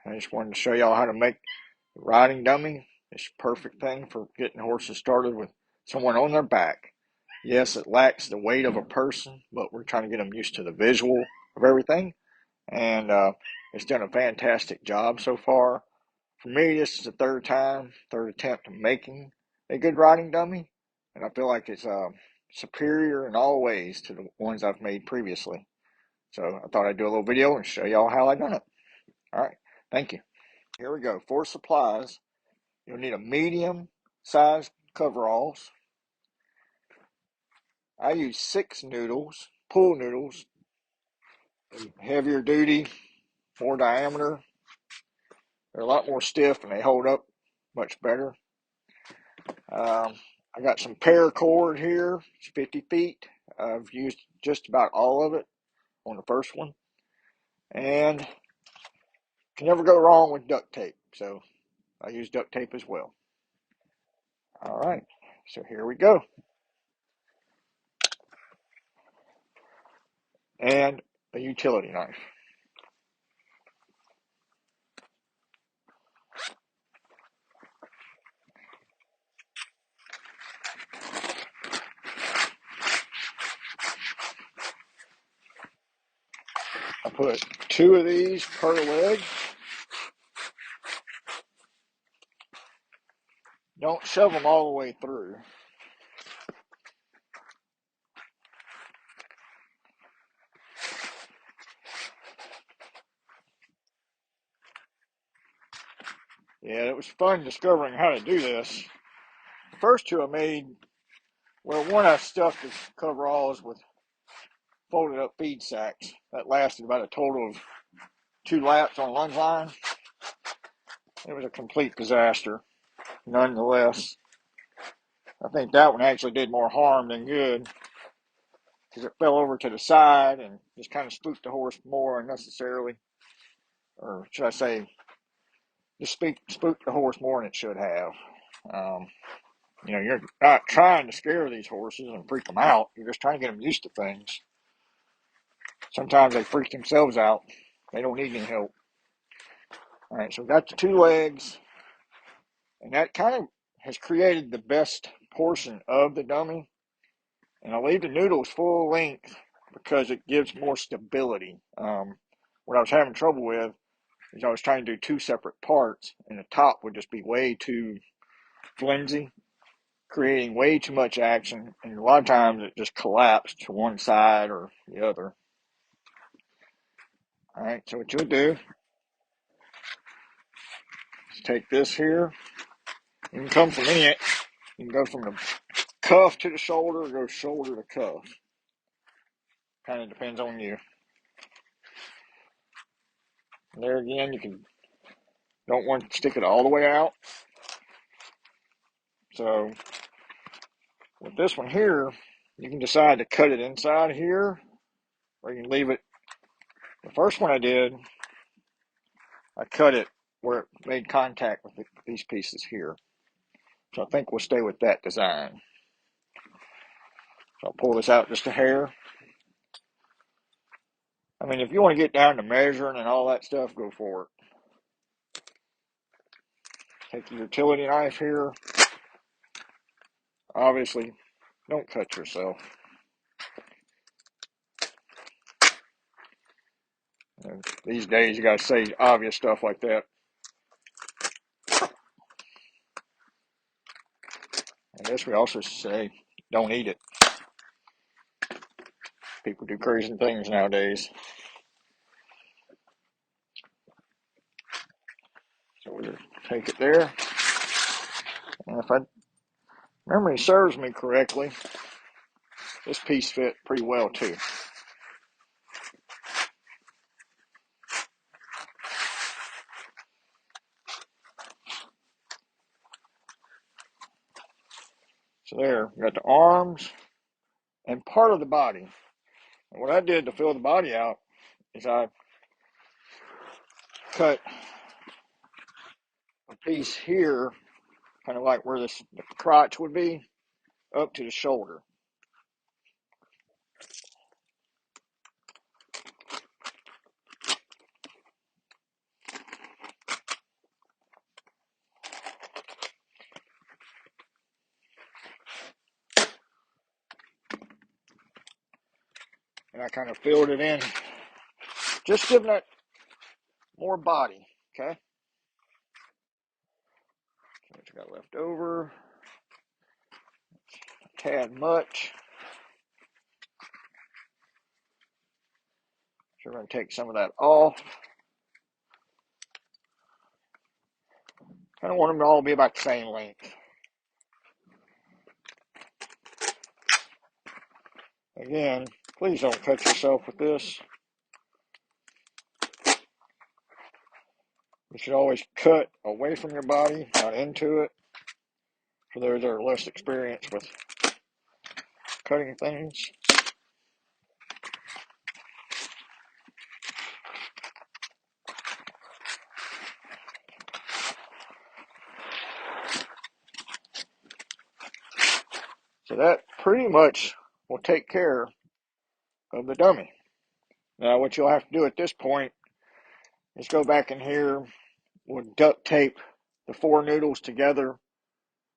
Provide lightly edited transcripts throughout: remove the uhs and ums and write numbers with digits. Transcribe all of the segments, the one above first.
I just wanted to show y'all how to make the riding dummy. It's a perfect thing for getting horses started with someone on their back. Yes, it lacks the weight of a person, but we're trying to get them used to the visual of everything. And it's done a fantastic job so far. For me, this is the third attempt of making a good riding dummy. And I feel like it's superior in all ways to the ones I've made previously. So I thought I'd do a little video and show y'all how I done it. All right, thank you. Here we go. For supplies, you'll need a medium sized coveralls. I use 6 noodles, pool noodles, heavier duty, more diameter. They're a lot more stiff and they hold up much better. I got some paracord here. It's 50 feet. I've used just about all of it on the first one. And can never go wrong with duct tape. So I use duct tape as well. All right, so here we go. And a utility knife. I put 2 of these per leg. Don't shove them all the way through. Yeah, it was fun discovering how to do this. The first 2 I made, well, one I stuffed the coveralls with folded up feed sacks. That lasted about a total of 2 laps on lunge line. It was a complete disaster, nonetheless. I think that one actually did more harm than good because it fell over to the side and just kind of spooked the horse more unnecessarily. Or should I say, just spooked the horse more than it should have. You're not trying to scare these horses and freak them out. You're just trying to get them used to things. Sometimes they freak themselves out. They don't need any help. All right, so we've got the 2 legs, and that kind of has created the best portion of the dummy. And I leave the noodles full length because it gives more stability. What I was having trouble with is I was trying to do 2 separate parts, and the top would just be way too flimsy, creating way too much action, and a lot of times it just collapsed to one side or the other. All right, so what you'll do is take this here. You can come from any, you can go from the cuff to the shoulder, or go shoulder to cuff. Kind of depends on you. And there again, don't want to stick it all the way out. So with this one here, you can decide to cut it inside here, or you can leave it. The first one I did, I cut it where it made contact with these pieces here. So I think we'll stay with that design. So I'll pull this out just a hair. I mean, if you want to get down to measuring and all that stuff, go for it. Take your utility knife here. Obviously, don't cut yourself. And these days, you got to say obvious stuff like that. I guess we also say, don't eat it. People do crazy things nowadays. So we'll take it there. And if memory serves me correctly, this piece fit pretty well too. So there, we got the arms and part of the body. And what I did to fill the body out is I cut a piece here, kind of like where the crotch would be, up to the shoulder. and I kind of filled it in, just giving it more body. Okay, what you got left over? A tad much. So we're going to take some of that off. Kind of want them to all be about the same length. Again, please don't cut yourself with this. You should always cut away from your body, not into it, for those that are less experienced with cutting things. So that pretty much will take care of the dummy. Now what you'll have to do at this point is go back in here, we'll duct tape the 4 noodles together,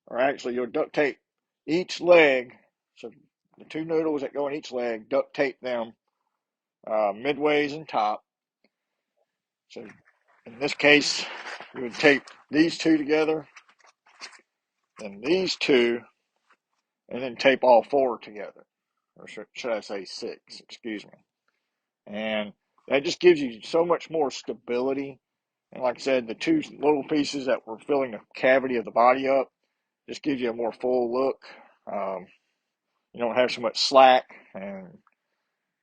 or actually you'll duct tape each leg, so the 2 noodles that go in each leg, duct tape them midways and top. So in this case, you would tape these 2 together, then these 2, and then tape all 4 together. Or should I say 6, excuse me. And that just gives you so much more stability. And like I said, the 2 little pieces that were filling the cavity of the body up just gives you a more full look. You don't have so much slack, and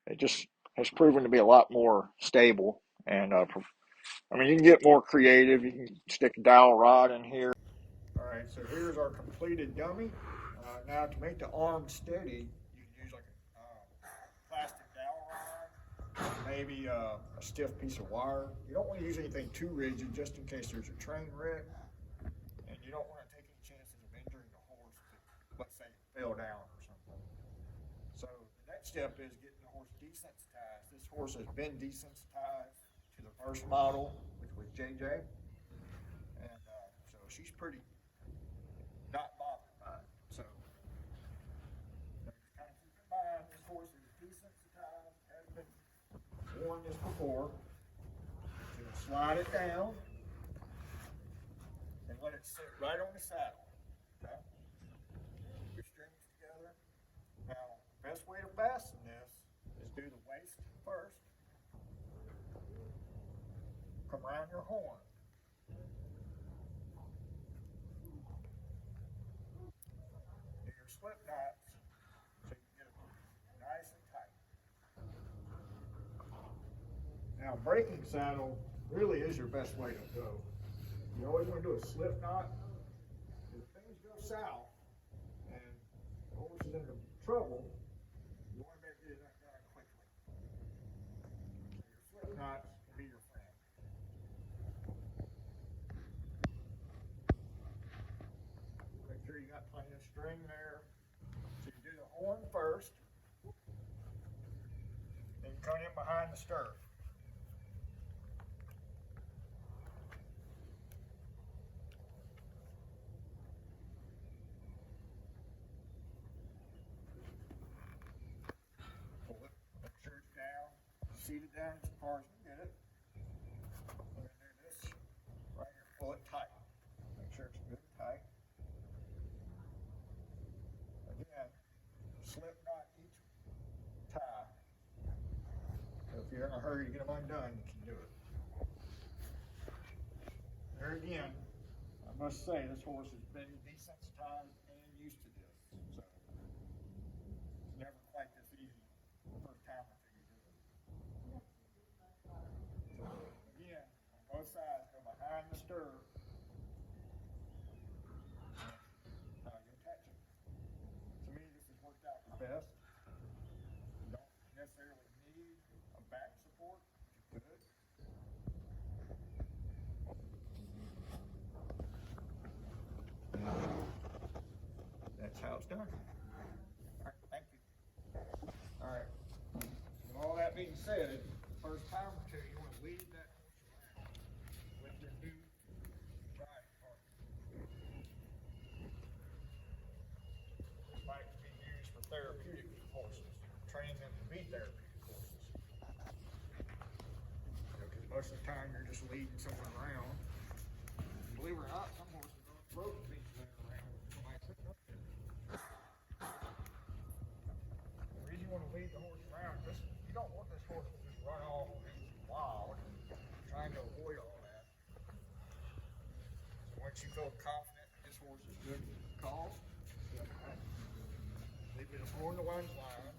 it just has proven to be a lot more stable. And I mean, you can get more creative. You can stick a dowel rod in here. All right, so here's our completed dummy. Now to make the arm steady, you can use like a plastic dowel rod, maybe a stiff piece of wire. You don't want to use anything too rigid, just in case there's a train wreck, and you don't want to take any chances of injuring the horse if, let's say, it fell down or something. So the next step is getting the horse desensitized. This horse has been desensitized to the first model, which was JJ, and so she's pretty not bothered by it. So just kind of keep in mind this horse is desensitized, has been worn this before. So you'll slide it down and let it sit right on the saddle. Okay? Your strings together. Now, the best way to fasten this is do the waist first. Come around your horn. Do your slip knots so you can get it nice and tight. Now, breaking saddle really is your best way to go. You always want to do a slip knot. If things go south and the horse is into trouble, you want to make it done quickly. So your slip knots can be your friend. Make sure you got plenty of string there. So you do the horn first, then you cut in behind the stirrup. Pull it, make sure it's down, seat it down as far as you can get it. And then do this right here, pull it tight. Make sure it's good and tight. Again, slip knot each tie. So if you're in a hurry to get them undone, you can do it. There again, I must say this horse has been desensitized and used to this. So it's never quite this easy the first time until you do it. So again, on both sides, go behind the stirrup. You attach it. To me, this has worked out the best. You don't necessarily need a back support, which is good. That's how it's done. All right, thank you. All right. With all that being said, first time or two, you want to leave that horse around with your new lead someone around. Believe it or not, some horses don't throw the things around. Somebody sitting up there. The reason you want to lead the horse around, just you don't want this horse to just run off and be wild. You're trying to avoid all that. So once you feel confident that this horse is good to call, leave it before the lunge line.